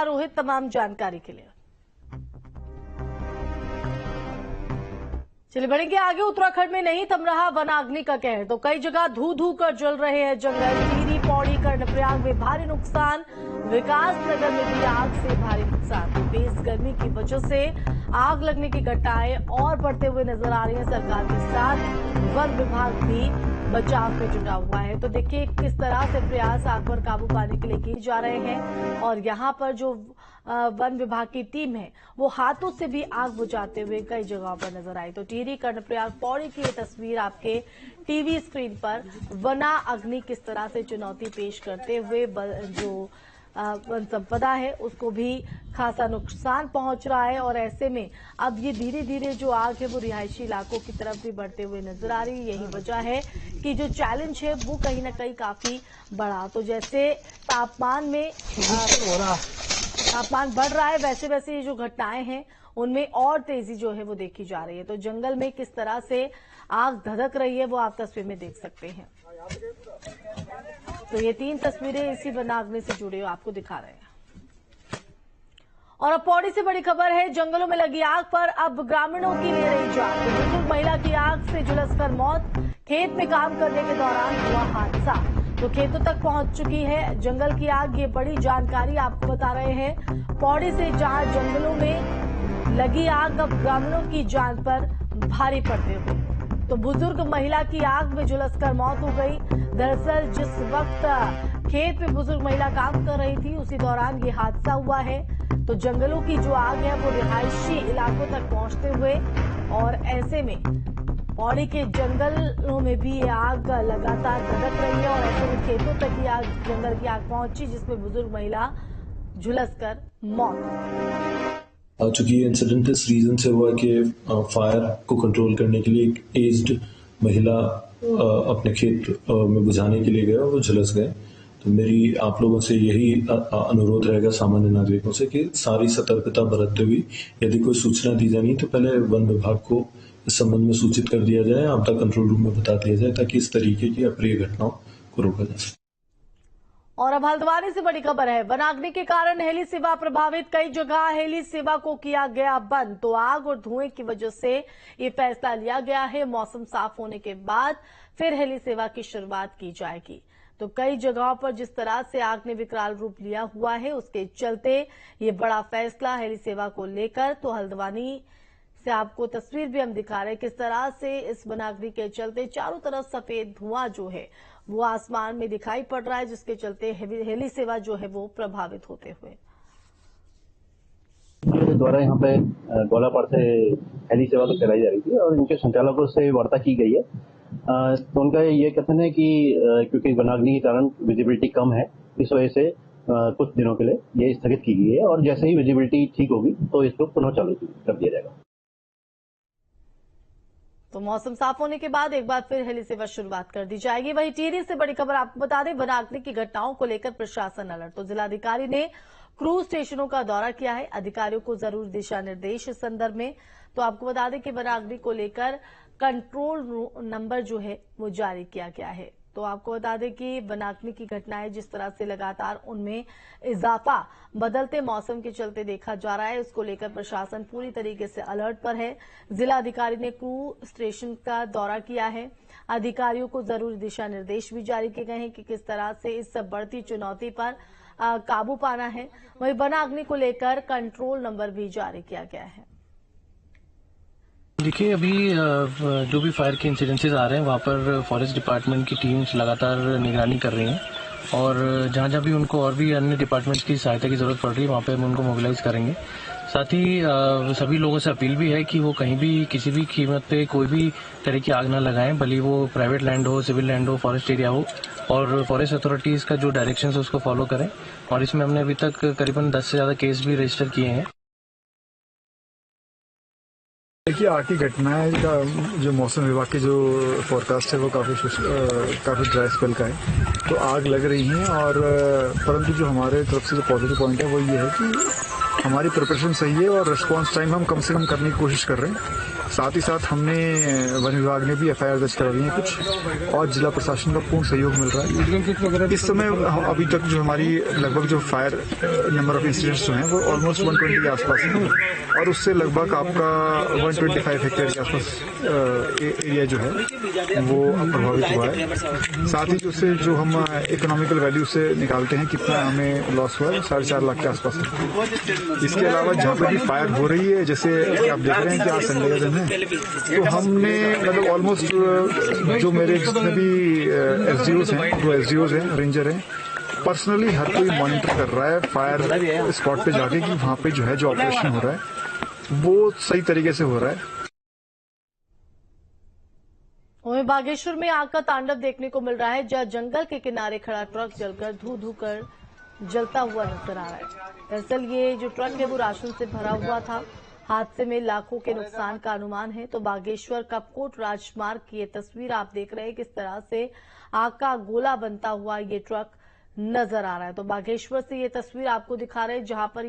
रोहित तमाम जानकारी के लिए। चलिए बढ़ेंगे आगे। उत्तराखंड में नहीं थम रहा वनाग्नि का कहर, तो कई जगह धू धू कर जल रहे हैं जंगल। टिहरी, पौड़ी, कर्णप्रयाग में भारी नुकसान, विकास नगर में भी आग से भारी नुकसान। तेज गर्मी की वजह से आग लगने की घटनाएं और बढ़ते हुए नजर आ रही है। सरकार के साथ वन विभाग भी बचाव में जुटा हुआ है। तो देखिए किस तरह से प्रयास आग पर काबू पाने के लिए किए जा रहे हैं, और यहाँ पर जो वन विभाग की टीम है वो हाथों से भी आग बुझाते हुए कई जगहों पर नजर आई। तो टिहरी, कर्णप्रयाग, पौड़ी की ये तस्वीर आपके टीवी स्क्रीन पर वना अग्नि किस तरह से चुनौती पेश करते हुए जो वन संपदा है उसको भी खासा नुकसान पहुंच रहा है। और ऐसे में अब ये धीरे धीरे जो आग है वो रिहायशी इलाकों की तरफ भी बढ़ते हुए नजर आ रही है। यही वजह है कि जो चैलेंज है वो कहीं ना कहीं काफी बढ़ा। तो जैसे तापमान बढ़ रहा है वैसे वैसे ये जो घटनाएं हैं उनमें और तेजी जो है वो देखी जा रही है। तो जंगल में किस तरह से आग धधक रही है वो आप तस्वीर में देख सकते हैं। तो ये 3 तस्वीरें इसी वनाग्नि से जुड़ी हुई आपको दिखा रहे हैं। और अब पौड़ी से बड़ी खबर है। जंगलों में लगी आग पर अब ग्रामीणों की ले रही जान। बुजुर्ग महिला की आग से झुलसकर मौत, खेत में काम करने के दौरान हुआ हादसा। तो खेतों तक पहुंच चुकी है जंगल की आग। ये बड़ी जानकारी आपको बता रहे हैं पौड़ी से, जहां जंगलों में लगी आग अब ग्रामीणों की जान पर भारी पड़ते हुए। तो बुजुर्ग महिला की आग में झुलसकर मौत हो गई। दरअसल जिस वक्त खेत में बुजुर्ग महिला काम कर रही थी उसी दौरान ये हादसा हुआ है। तो जंगलों की जो आग है वो रिहायशी इलाकों तक पहुंचते हुए, और ऐसे में पौड़ी के जंगलों में भी ये आग लगातार धधक रही है। और ऐसे में खेतों तक ये आग, जंगल की आग पहुंची जिसमें बुजुर्ग महिला झुलसकर मौत। चूंकि ये इंसिडेंट इस रीजन से हुआ कि फायर को कंट्रोल करने के लिए एक एज्ड महिला अपने खेत में बुझाने के लिए गए और वो झुलस गए। तो मेरी आप लोगों से यही अनुरोध रहेगा सामान्य नागरिकों से कि सारी सतर्कता बरतते हुए यदि कोई सूचना दी जानी तो पहले वन विभाग को इस संबंध में सूचित कर दिया जाए, आपदा कंट्रोल रूम में बता दिया जाए, ताकि इस तरीके की अप्रिय घटनाओं को रोका जा सके। और अब हल्द्वानी से बड़ी खबर है। वनाग्नि के कारण हेली सेवा प्रभावित, कई जगह हेली सेवा को किया गया बंद। तो आग और धुएं की वजह से ये फैसला लिया गया है। मौसम साफ होने के बाद फिर हेली सेवा की शुरुआत की जाएगी। तो कई जगहों पर जिस तरह से आग ने विकराल रूप लिया हुआ है उसके चलते ये बड़ा फैसला हेली सेवा को लेकर। तो हल्द्वानी से आपको तस्वीर भी हम दिखा रहे हैं किस तरह से इस वनाग्नि के चलते चारों तरफ सफेद धुआं जो है वो आसमान में दिखाई पड़ रहा है, जिसके चलते हेली सेवा जो है वो प्रभावित होते हुए। द्वारा यहाँ पे गोलापाड़ से हेली सेवा तो चलाई जा रही थी और इनके संचालकों से वार्ता की गई है। तो उनका ये कथन है कि क्योंकि वनाग्नि के कारण विजिबिलिटी कम है, इस वजह से कुछ दिनों के लिए ये स्थगित की गई है, और जैसे ही विजिबिलिटी ठीक होगी तो इसको पुनः चालू कर दिया जाएगा। तो मौसम साफ होने के बाद एक बार फिर हेली सेवा शुरुआत कर दी जाएगी। वहीं टिहरी से बड़ी खबर आपको बता दें, वनाग्नि की घटनाओं को लेकर प्रशासन अलर्ट। तो जिलाधिकारी ने क्रूज स्टेशनों का दौरा किया है, अधिकारियों को जरूरी दिशा निर्देश इस संदर्भ में। तो आपको बता दें कि वनाग्नि को लेकर कंट्रोल नंबर जो है वो जारी किया गया है। तो आपको बता दें कि वनाग्नि की घटनाएं जिस तरह से लगातार उनमें इजाफा बदलते मौसम के चलते देखा जा रहा है, उसको लेकर प्रशासन पूरी तरीके से अलर्ट पर है। जिलाधिकारी ने क्रूज स्टेशन का दौरा किया है, अधिकारियों को जरूरी दिशा निर्देश भी जारी किए गए हैं कि किस तरह से इस बढ़ती चुनौती पर काबू पाना है। वहीं वनाग्नि को लेकर कंट्रोल नंबर भी जारी किया गया है। देखिए अभी जो भी फायर के इंसिडेंसेस आ रहे हैं वहाँ पर फॉरेस्ट डिपार्टमेंट की टीम्स लगातार निगरानी कर रही हैं, और जहाँ जहाँ भी उनको और भी अन्य डिपार्टमेंट्स की सहायता की जरूरत पड़ रही है वहाँ पे हम उनको मोबिलाइज करेंगे। साथ ही सभी लोगों से अपील भी है कि वो कहीं भी किसी भी कीमत पे कोई भी तरह की आग ना लगाएं, भले वो प्राइवेट लैंड हो, सिविल लैंड हो, फॉरेस्ट एरिया हो, और फॉरेस्ट अथॉरिटीज का जो डायरेक्शन है उसको फॉलो करें। और इसमें हमने अभी तक करीबन 10 से ज्यादा केस भी रजिस्टर किए हैं। देखिए आग की घटनाएं का जो मौसम विभाग की जो फोरकास्ट है वो काफ़ी ड्राई स्पेल का है, तो आग लग रही है। और परंतु जो हमारे तरफ से जो पॉजिटिव पॉइंट है वो ये है कि हमारी प्रिपरेशन सही है और रिस्पांस टाइम हम कम से कम करने की कोशिश कर रहे हैं। साथ ही साथ हमने वन विभाग ने भी एफआईआर दर्ज करवाई है कुछ, और जिला प्रशासन का पूर्ण सहयोग मिल रहा है। इस समय अभी तक जो हमारी लगभग जो फायर नंबर ऑफ इंसिडेंट्स जो हैं वो ऑलमोस्ट 120 के आसपास है, और उससे लगभग आपका 125 हेक्टेयर के आसपास एरिया जो है वो प्रभावित हुआ है। साथ ही उससे जो हम इकोनॉमिकल वैल्यू से निकालते हैं कितना हमें लॉस हुआ है, 4.5 लाख के आसपास है। इसके अलावा जहाँ पर भी फायर हो रही है, जैसे कि आप देख रहे हैं कि आज संडे का दिन है, तो हमने मतलब ऑलमोस्ट जो मेरे जितने भी एसडीओज हैं, 2 एसडीओज हैं, रेंजर हैं, पर्सनली हर कोई मॉनिटर कर रहा है फायर स्पॉट पे जाके कि वहाँ पे जो है जो ऑपरेशन हो रहा है वो सही तरीके से हो रहा है। वहीं बागेश्वर में आग का तांडव देखने को मिल रहा है, जहां जंगल के किनारे खड़ा ट्रक जलकर धू कर जलता हुआ नजर आ रहा है। दरअसल ये जो ट्रक है वो राशन से भरा हुआ था। हादसे में लाखों के नुकसान का अनुमान है। तो बागेश्वर कपकोट राजमार्ग की ये तस्वीर आप देख रहे हैं, किस तरह से आग का गोला बनता हुआ ये ट्रक नजर आ रहा है। तो बागेश्वर से ये तस्वीर आपको दिखा रहे हैं, जहां पर